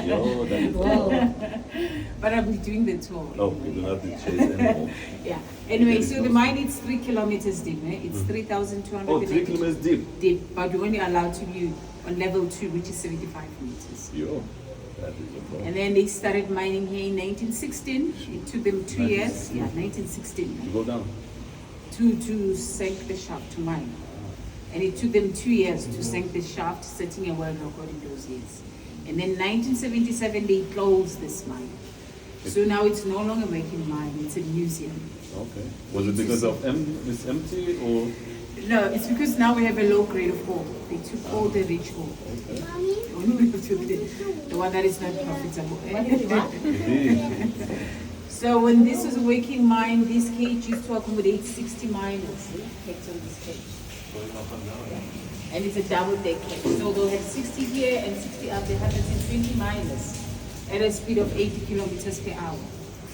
Yo, that is Wow. But I'll be doing the tour. Oh, we do not have to chase anymore. Yeah. Anyway, so the mine is 3 kilometers deep. It's 3,200 Oh, 3 kilometers deep. deep, but you're only allowed to be on level 2, which is 75 meters. Yo, that is a problem. And then they started mining here in 1916. It took them 2 years. Yeah, 1916. You go down. To sink the shaft to mine. And it took them 2 years to sink the shaft, setting a world record in those years. And then 1977, they closed this mine. So now it's no longer making mine, it's a museum. Okay. Was it because of it's empty or? No, it's because now we have a low grade of ore. They took all the rich ore. Okay. Only people took the one that is not profitable. Indeed. So when this was a working mine, this cage used to accommodate 60 miners kept on this cage. And it's a double deck cage. So they'll have 60 here and 60 up. They have 120 miners at a speed of 80 kilometers per hour.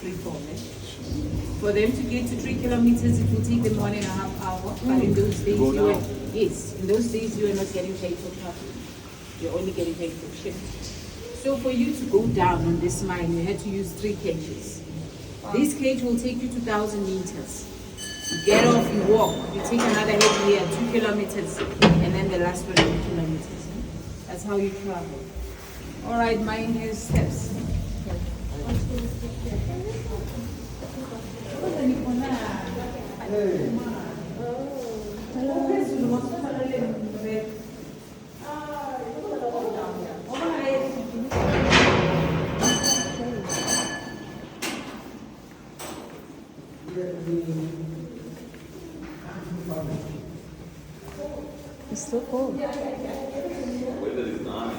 Free fall. For them to get to 3 kilometers, it will take them 1.5 hours. But in those days, in those days you were not getting paid for travel. You're only getting paid for shift. So for you to go down on this mine, you had to use 3 cages. This cage will take you to 1,000 meters. You get off, you walk, you take another head here, 2 kilometers, and then the last one 2 kilometers. That's how you travel. All right, mind your steps. It's so cold. The weather is nice.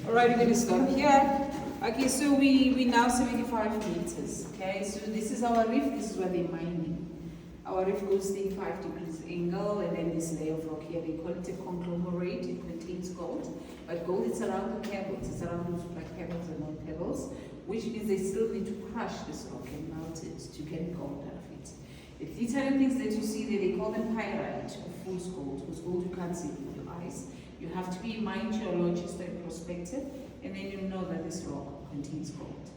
All right, we're going to stop here. Okay, so we now 75 meters. Okay, so this is our reef. This is where they're mining. Our reef goes 35 degrees angle, and then this layer of rock here, they call it a conglomerate. It contains gold, but gold is around the pebbles. It's around those black pebbles and non pebbles, which means they still need to crush this rock and melt it to get gold out of it. The Italian things that you see there, they call them pyrite or fool's gold, because gold you can't see with your eyes. You have to be mine geologist and prospector, and then you know that this rock contains gold.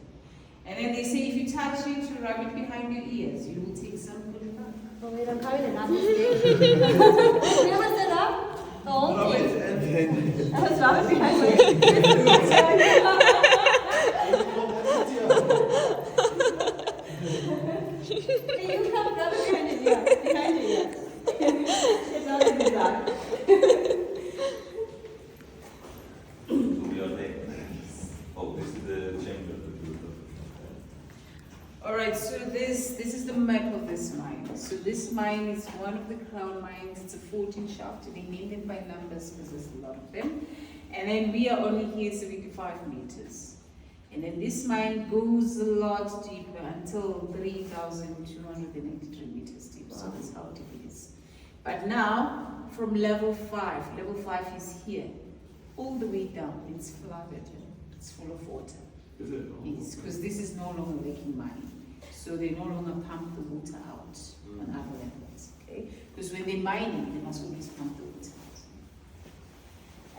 And then they say if you touch it, you rub it behind your ears, you will take some good luck. But we don't carry the last mistake. You must set up the whole thing. I was rubbing behind my You can't rub it behind your ear. Behind your ear. It's not in the dark. We are there. Oh, this is the chamber. All right, so this is the map of this mine. So this mine is one of the crown mines. It's a 14 shaft. They named it by numbers because there's a lot of them. And then we are only here 75 meters. And then this mine goes a lot deeper until 3,283 meters deep. So that's how deep it is. But now, from level 5 is here, all the way down, it's flooded. It's full of water. Is it? Yes, because this is no longer making money. So they no longer pump the water out on other levels, okay? Because when they're mining, they must always pump the water out.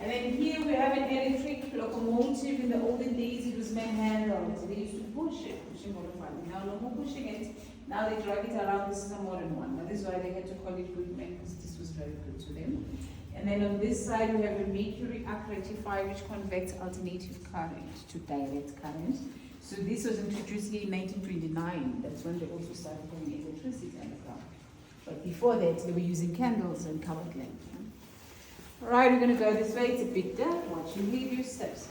And then here we have an electric locomotive. In the olden days, it was man-handled. They used to push it, pushing water farming. Now no more pushing it. Now they drag it around. This is a modern one. That is why they had to call it Goodman, because this was very good to them. And then on this side we have a mercury arc rectifier which converts alternative current to direct current. So this was introduced here in 1929. That's when they also started putting electricity underground. But before that they were using candles and covered lamp. Alright, we're going to go this way. It's a bit dark. Watch you leave your steps.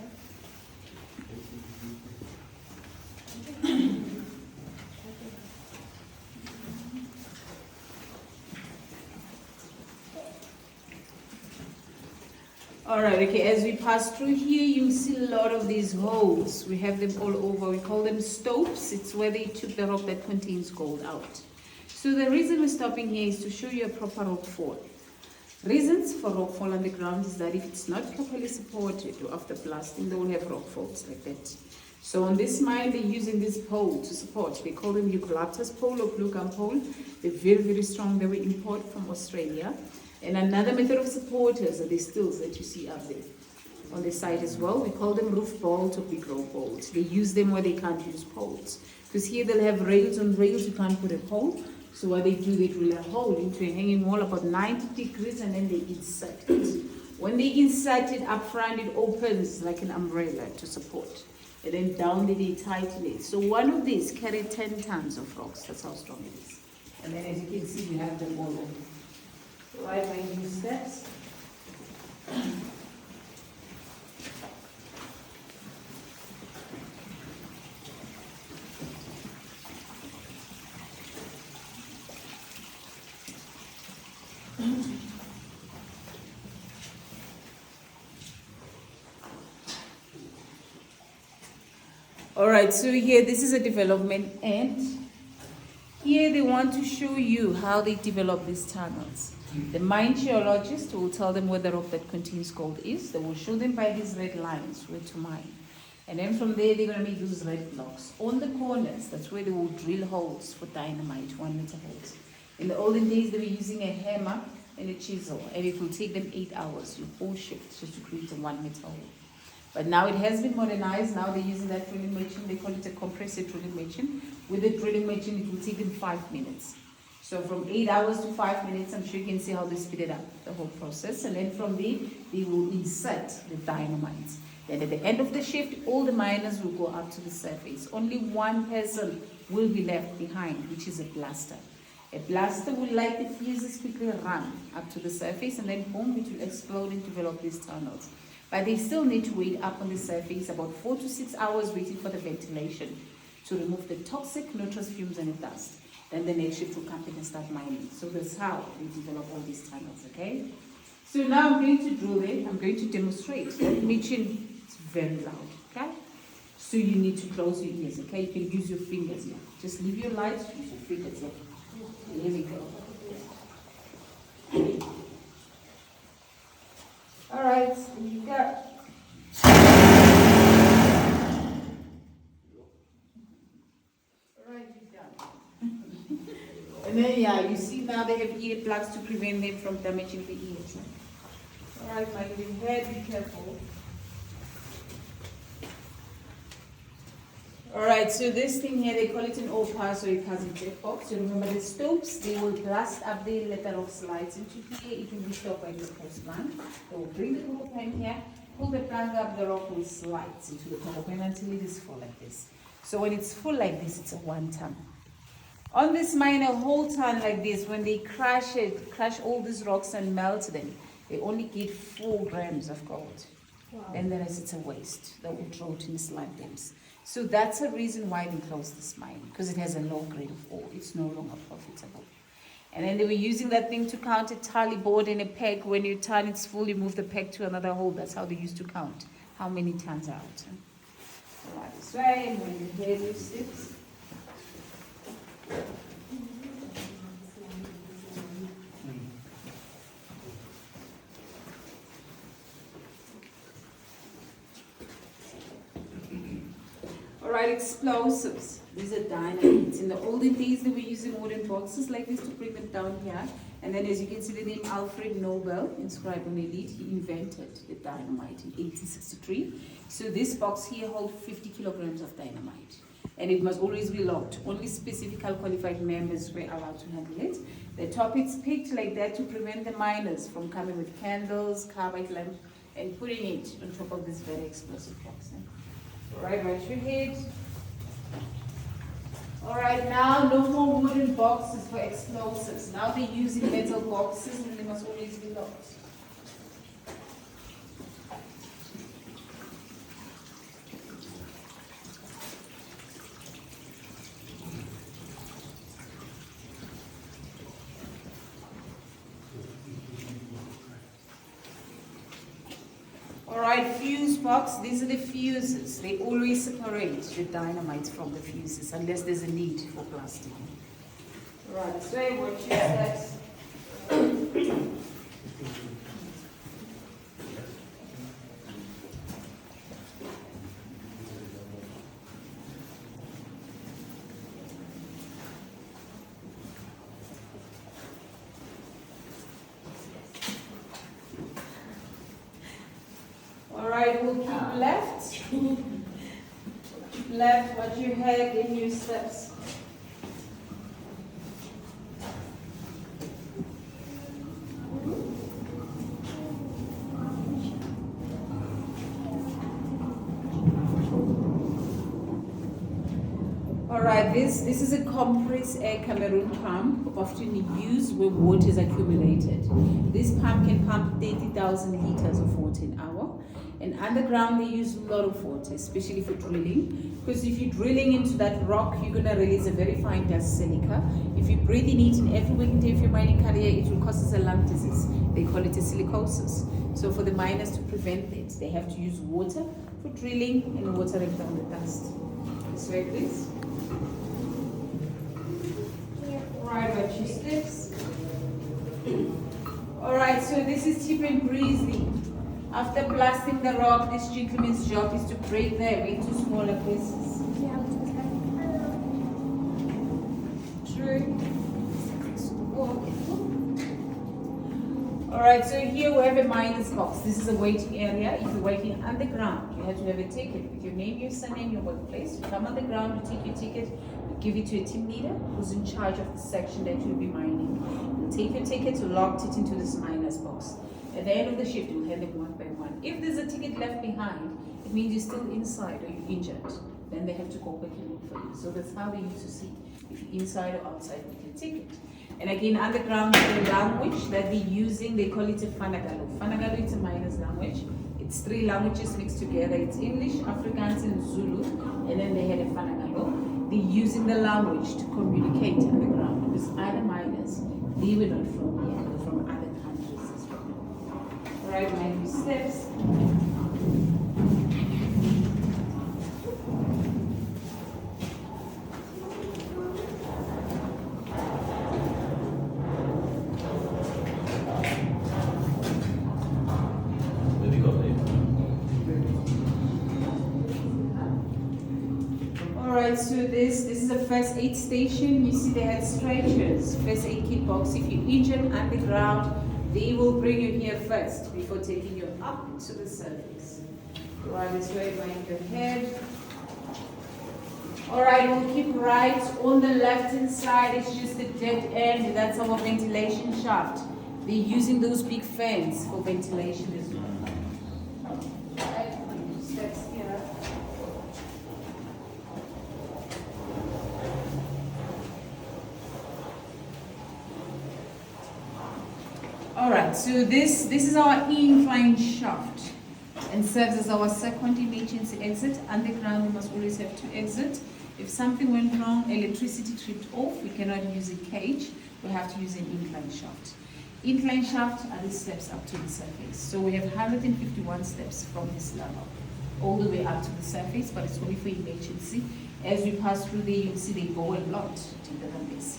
Alright, okay, as we pass through here, you'll see a lot of these holes. We have them all over. We call them stopes. It's where they took the rock that contains gold out. So the reason we're stopping here is to show you a proper rock fall. Reasons for rock fall on the ground is that if it's not properly supported or after blasting, they will have rock falls like that. So on this mine, they're using this pole to support. They call them eucalyptus pole or blue gum pole. They're very, very strong. They were imported from Australia. And another method of supporters are the stills that you see up there on the side as well. We call them roof bolts or big rope bolts. They use them where they can't use poles. Because here they'll have rails on rails, you can't put a pole. So what they do, they drill a hole into a hanging wall about 90 degrees and then they insert it. When they insert it up front, it opens like an umbrella to support. And then down they tighten it. So one of these carry 10 tons of rocks. That's how strong it is. And then as you can see, we have them all over. Right when you steps. All right, so here this is a development and here they want to show you how they develop these tunnels. The mine geologist will tell them where the rock that contains gold is. They will show them by these red lines where to mine. And then from there, they're going to make those red blocks. On the corners, that's where they will drill holes for dynamite, 1 meter holes. In the olden days, they were using a hammer and a chisel, and it will take them 8 hours, your whole shift, just to create a 1 meter hole. But now it has been modernized. Now they're using that drilling machine. They call it a compressor drilling machine. With the drilling machine, it will take them 5 minutes. So from 8 hours to 5 minutes, I'm sure you can see how they speed it up, the whole process. And then from there, they will insert the dynamite. Then at the end of the shift, all the miners will go up to the surface. Only one person will be left behind, which is a blaster. A blaster will light the fuses, quickly run up to the surface, and then boom, it will explode and develop these tunnels. But they still need to wait up on the surface about 4 to 6 hours waiting for the ventilation to remove the toxic nitrous fumes and the dust. Then the next shift will come in and start mining. So that's how we develop all these tunnels, okay? So now I'm going to drill it. I'm going to demonstrate. That machine is very loud, okay? So you need to close your ears, okay? You can use your fingers here. Just leave your lights, use your fingers here. Here we go. All right, so you got. And then, yeah, you see now they have earplugs to prevent them from damaging the ears. All right, my little head, be careful. All right, so this thing here, they call it an OPA, so it has a jet box. So remember the stopes, they will blast up the let rock slides into here. It will be stopped by the post plant. They will bring the coal pan here, pull the plank up, the rock will slide into the coal pan until it is full like this. So when it's full like this, it's a 1 ton. On this mine, a whole ton like this, when they crush it, crush all these rocks and melt them, they only get 4 grams of gold. Wow. And the rest it's a waste that will draw in the slime dams. So that's the reason why they closed this mine, because it has a low grade of ore. It's no longer profitable. And then they were using that thing to count a tally board and a peg. When your ton is full, you move the peg to another hole. That's how they used to count how many tons are out. So like this way, and when you hear these steps. Alright, explosives. These are dynamites. In the olden days, they were using wooden boxes like this to bring them down here. And then as you can see the name Alfred Nobel inscribed on the lid, he invented the dynamite in 1863. So this box here holds 50 kilograms of dynamite. and it must always be locked. Only specifically qualified members were allowed to handle it. The top is picked like that to prevent the miners from coming with candles, carbide lamp, and putting it on top of this very explosive box. Right your head. Alright, now no more wooden boxes for explosives. Now they're using metal boxes and they must always be locked. Alright, fuse box, these are the fuses. They always separate the dynamite from the fuses unless there's a need for plastic. Right, so watch your steps. Alright, we'll keep left. Keep left, watch your head in your steps. Alright, this is a compressed air Cameroon pump, often used where water is accumulated. This pump can pump 30,000 liters of water an hour. And underground, they use a lot of water, especially for drilling. Because if you're drilling into that rock, you're going to release a very fine dust, silica. If you breathe in it in every waking day of your mining career, it will cause us a lung disease. They call it a silicosis. So for the miners to prevent it, they have to use water for drilling and watering down the dust. This way, please. Right, watch your steps. Alright, so this is Tip and Breezy. After blasting the rock, this gentleman's job is to break them into smaller pieces. True. Alright, so here we have a miner's box. This is a waiting area. If you're working underground, you have to have a ticket with your name, your surname, your workplace. You come underground, you take your ticket, you give it to a team leader who's in charge of the section that you'll be mining. You take your ticket, you lock it into this miner's box. At the end of the shift, you'll hand them one by one. If there's a ticket left behind, it means you're still inside or you're injured. Then they have to go back and look for you. So that's how they used to see if you're inside or outside with your ticket. And again, underground, the language that they're using, they call it a Fanagalo. Fanagalo is a miner's language. It's 3 languages mixed together. It's English, Afrikaans, and Zulu. And then they had a Fanagalo. They're using the language to communicate underground. Because other miners, they were not from here, they were from other countries as well. Right, mind your steps. Alright, so this is a first aid station. You see they had stretchers, first aid kit box. If you're injured underground, they will bring you here first before taking you up to the surface. Right this way, behind your head. Alright, we'll keep right. On the left hand side, it's just a dead end. That's our ventilation shaft. They're using those big fans for ventilation as well. Right, steps here. Alright, so this is our incline shaft and serves as our second emergency exit. Underground, we must always have 2 exits. If something went wrong, electricity tripped off, we cannot use a cage, we have to use an incline shaft. Incline shaft are the steps up to the surface. So we have 151 steps from this level all the way up to the surface, but it's only for emergency. As we pass through there, you'll see they go a lot deeper than this.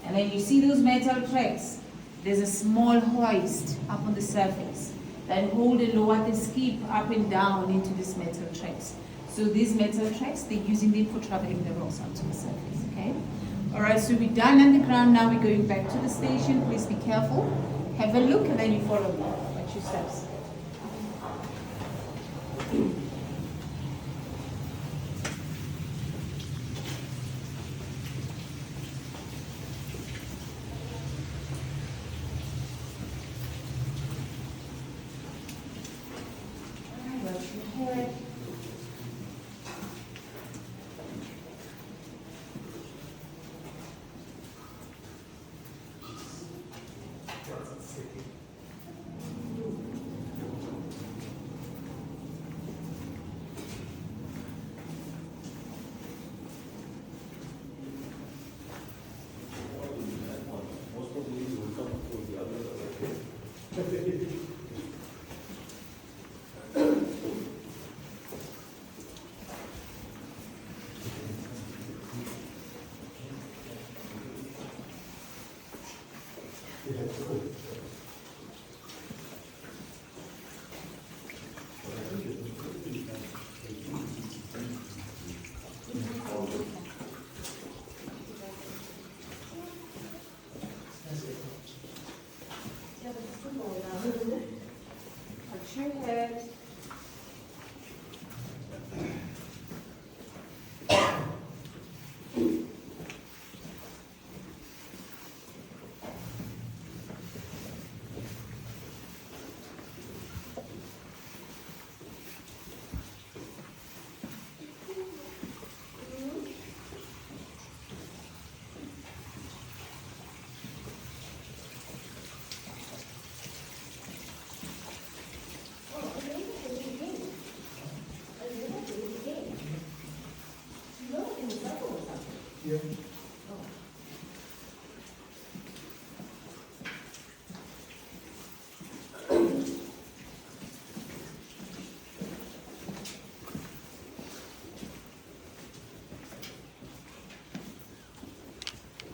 And then you see those metal tracks. There's a small hoist up on the surface that hold and lower the skip up and down into these metal tracks. So these metal tracks, they're using them for traveling the rocks up to the surface, okay? All right, so we're done underground. Now we're going back to the station. Please be careful. Have a look and then you follow me. Watch your steps. Touch your head.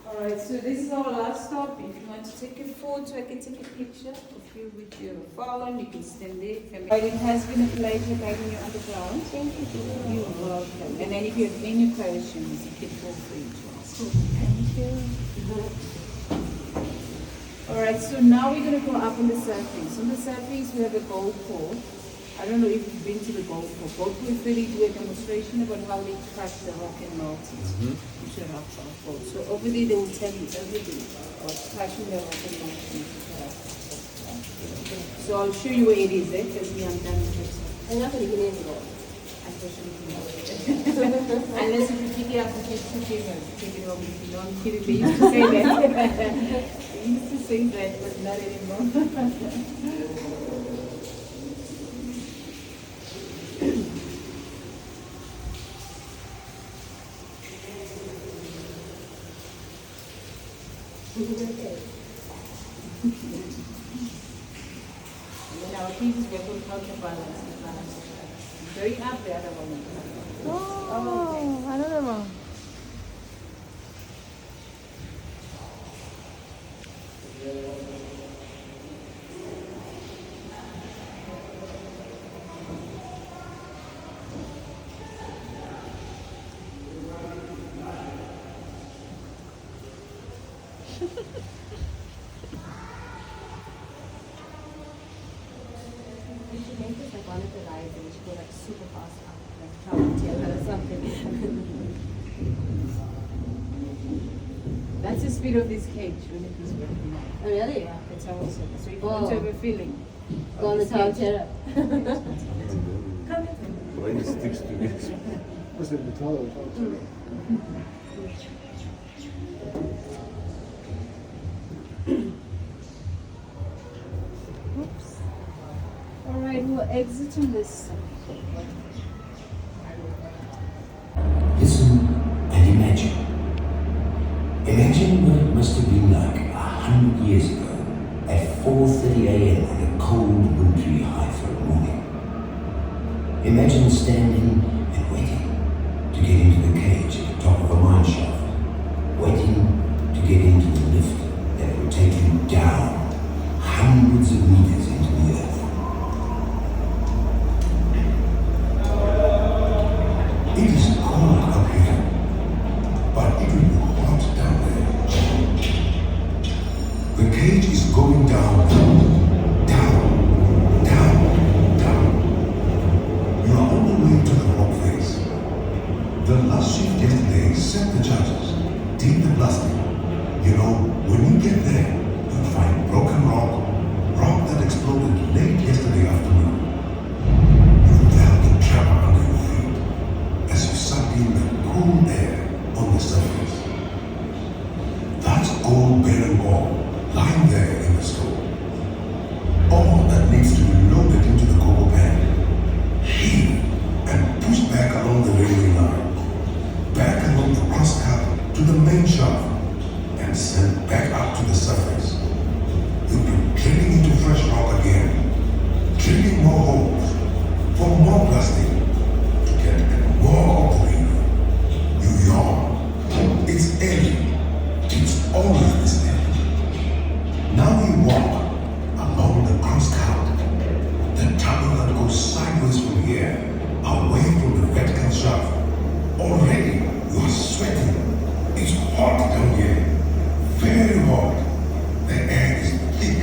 Alright, so this is our last stop. If you want to take a photo, I can take a picture of you with your phone. You can stand there. But it has been a pleasure guiding you underground. Thank you. You're welcome. And then if you have any questions, you can feel free to ask. Thank you. Alright, so now we're going to go up on the surface. On the surface, we have a gold pole. I don't know if you've been to the gold pole. Gold pole is really do a demonstration about how they crack the rock and melt it. Into a rock pole. So over there, they will tell you everything about crashing the rock and melting it into a rock pole. So I'll show you where it is, because we haven't done it. I'm not going to get in the Unfortunately, no. Unless if you pick it up and take 2 days and take it home, if you don't kill it, they used to say that. They used to say that, but not anymore. And then our pieces were called counterbalance. Very up the other one. Oh, I don't know. We should make this like one of the rides and we should go like super fast up, like travel or something. That's the speed of this cage when it is working out. Oh really? Yeah, that's how it's set. So if you Wow. want to have a feeling. Go on the of tower this cage. chair. When it sticks together. Was it the tower? Oops. All right, we'll exit on this side. Listen and imagine. Imagine what it must have been like 100 years ago at 4:30 a.m. on a cold, wintry Highfield morning. Imagine standing and waiting to get into the cage at the top of a mine shaft, waiting to get into the lift that would take you down hundreds of meters into the earth. It is cold up here, but it will be hot down there. The cage is going down, down, down, down. You are on the way to the rock face. The last shift yesterday set the charges, did the blasting. You know, when you get there, you'll find broken rock, rock that exploded late yesterday afternoon. You felt the tremor under your feet as you sucked in the cool air on the surface. That's gold bearing ore lying there in the store. All that needs to be loaded into the cocoa pan, heaved and pushed back along the railway line, back along the crosscut to the main shaft, and sent back up to the surface. You'll be drilling into fresh rock again, drilling more holes for more plastic to get more of the reef. You yawn. It's early. It's always this early. Now you walk along the crosscut, the tunnel that goes sideways from here, away from the vertical shaft. Already you are sweating. It's hot down here. Very hot. The air is thick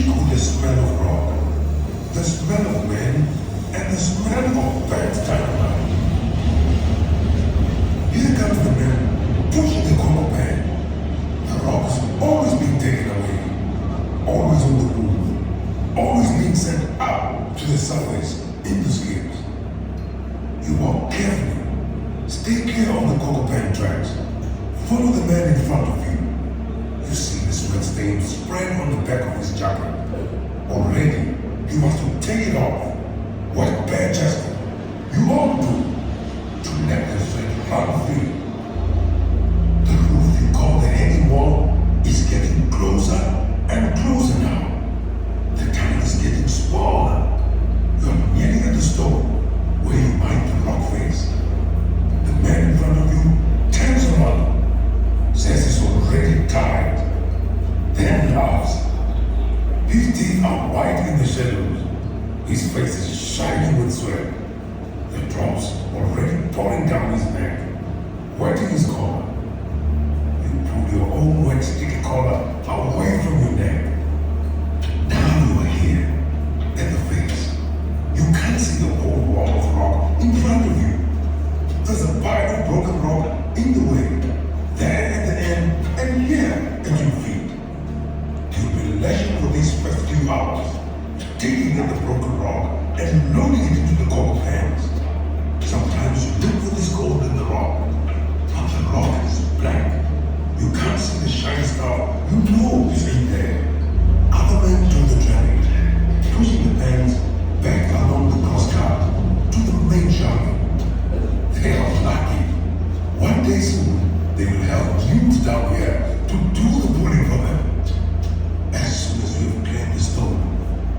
with the smell of rock, the smell of men, and the smell of burnt dynamite. Here comes the man pushing the cocoa pan. The rock is always being taken away, always on the move, always being sent up to the surface in the skips. You walk carefully, stay clear on the cocoa pan tracks, follow the man in front of you. You see the sweat stain spread on the back of his jacket. Already, you must take it off. What bare chested. You all do to let the sweat run free. The roof you call the heading wall is getting closer and closer now. The tunnel is getting smaller. You're nearly at the stone where you might the rock face. The man in front of you turns around, says he's already tired, then laughs. His teeth are white in the shadows. His face is shining with sweat. The drops already pouring down his neck, wetting his collar. You pull your own wet sticky collar away from your neck. Now you are here, at the face. You can't see the whole wall of rock in front of you. There's a pile of broken rock in the way, there at the end, and here at your feet. You'll be leisure for these first few hours, digging at the broken rock and loading it into the cocoa pans. Sometimes you look for this gold in the rock, but the rock is blank. You can't see the shiny stuff. You know it's in there. Other men do the drainage, pushing the pans back along the crosscut to the main shaft. They are lucky. One day soon, they will have dudes down here to do the pulling for them. As soon as you've cleared the stone,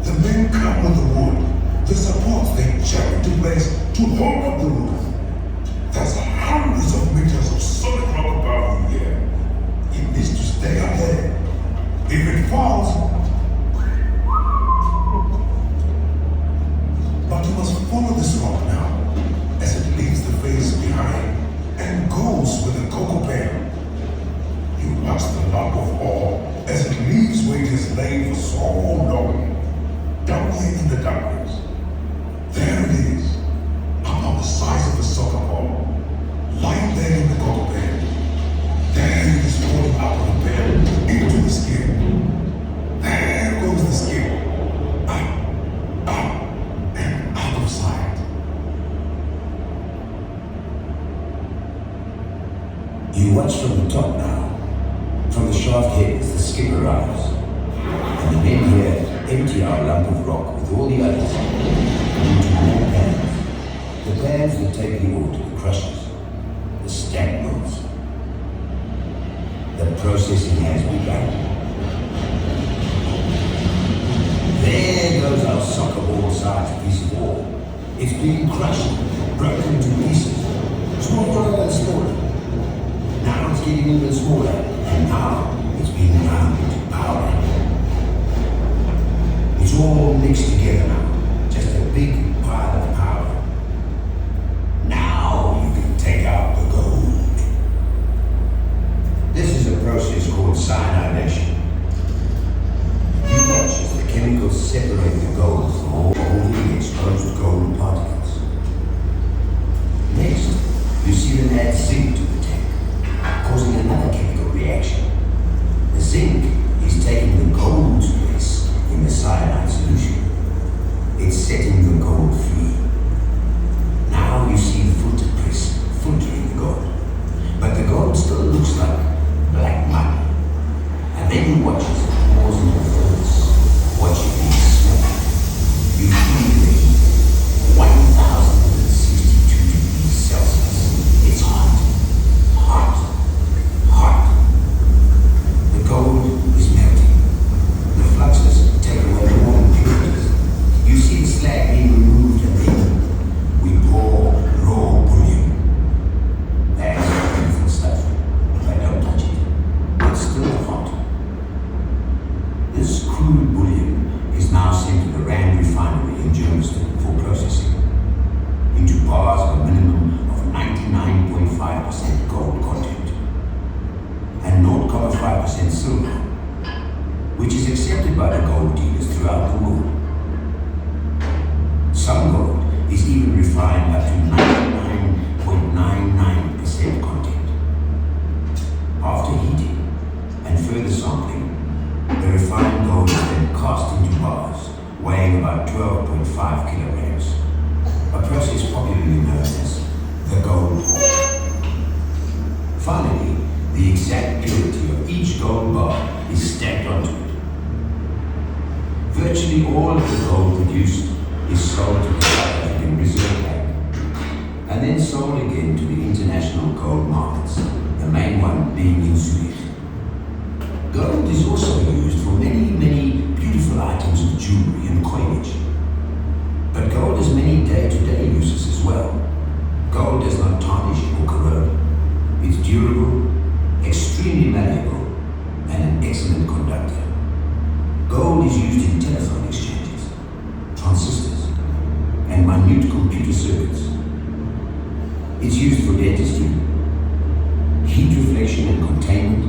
the men come with the wood, the supports they jam into place to hold up the roof. There's hundreds of meters of solid rock above you here. It needs to stay up there. If it falls, but you must follow this rock now, as it leaves the face behind and goes with the cocoa pan. You watch the lump of ore as it leaves where it has lain for so long, down here in the darkness. There it is, about the size of a soccer ball, lying there in the cocoa pan. There it is falling out of the pan into the skin. There goes the skin, up, and out of sight. You watch from the top now. From the shaft head as the skip arrives. And the men here empty our lump of rock with all the others into more pans. The pans that take the ore to the crushers, the stack mills. The processing has begun. There goes our soccer ball-sized piece of ore. It's being crushed, broken into pieces, smaller and smaller. Now it's getting even smaller, and now it's being ground into powder. It's all mixed together now, just a big pile of powder. Now you can take out the gold. This is a process called cyanidation. You watch as the chemicals separate the gold from all the exposed golden particles. Next, you see them add zinc to the tank, causing another chemical reaction. The zinc is taking the gold's place in the cyanide solution. It's setting the gold free. Now you see the filter press filtering the gold. But the gold still looks like black mud. And then you watch as it pours into which is accepted by the gold dealers throughout the world. Some gold is even refined up to 99.99% content. After heating and further sampling, the refined gold is then cast into bars weighing about 12.5 kilograms, a process popularly known as the gold pour. Finally, the exact purity of each gold bar is stacked onto it. Virtually all of the gold produced is sold to the South African Reserve Bank, and then sold again to the international gold markets, the main one being in Zurich. Gold is also used for many beautiful items of jewelry and coinage. But gold has many day-to-day uses as well. Gold does not tarnish or corrode. It's durable, extremely malleable, and an excellent conductor. Gold is used in telephone exchanges, transistors, and minute computer circuits. It's used for dentistry, heat reflection and containment,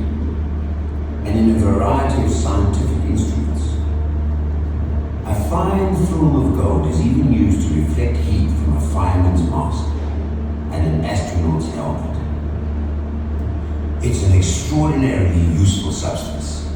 and in a variety of scientific instruments. A fine film of gold is even used to reflect heat from a fireman's mask and an astronaut's helmet. It's an extraordinarily useful substance,